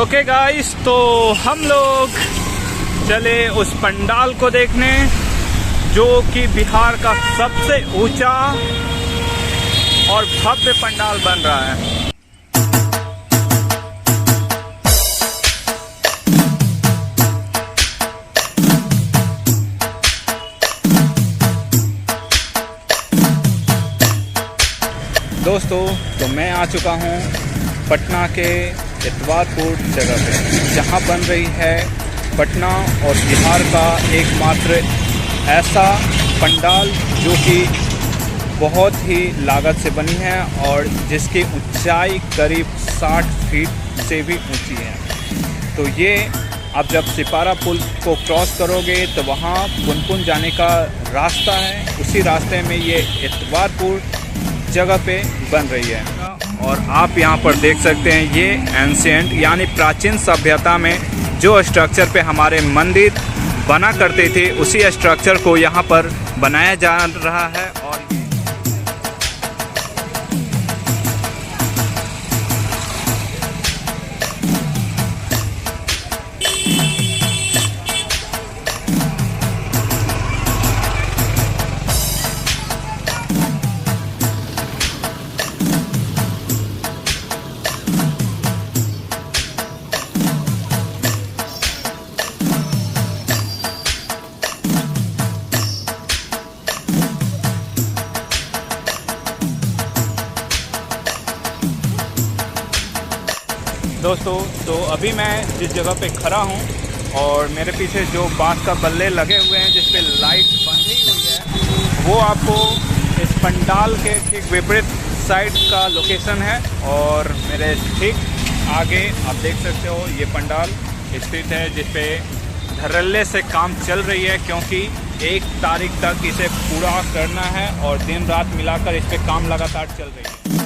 Okay guys, तो हम लोग चले उस पंडाल को देखने जो कि बिहार का सबसे ऊंचा और भव्य पंडाल बन रहा है। दोस्तों, तो मैं आ चुका हूँ पटना के इतवारपुर जगह पे, जहाँ बन रही है पटना और बिहार का एकमात्र ऐसा पंडाल जो कि बहुत ही लागत से बनी है और जिसकी ऊंचाई करीब 60 फीट से भी ऊंची है। तो ये आप जब सिपारा पुल को क्रॉस करोगे तो वहाँ पुनपुन जाने का रास्ता है, उसी रास्ते में ये इतवारपुर जगह पे बन रही है। और आप यहाँ पर देख सकते हैं ये एंशिएंट यानी प्राचीन सभ्यता में जो स्ट्रक्चर पे हमारे मंदिर बना करते थे उसी स्ट्रक्चर को यहाँ पर बनाया जा रहा है। और दोस्तों, तो अभी मैं जिस जगह पे खड़ा हूँ और मेरे पीछे जो बांस का बल्ले लगे हुए हैं जिस पे लाइट बंधी हुई है, वो आपको इस पंडाल के ठीक विपरीत साइड का लोकेशन है। और मेरे ठीक आगे आप देख सकते हो ये पंडाल स्थित है जिस पे धड़ल्ले से काम चल रही है, क्योंकि 1 तारीख तक इसे पूरा करना है और दिन रात मिलाकर इस पे काम लगातार चल रही है।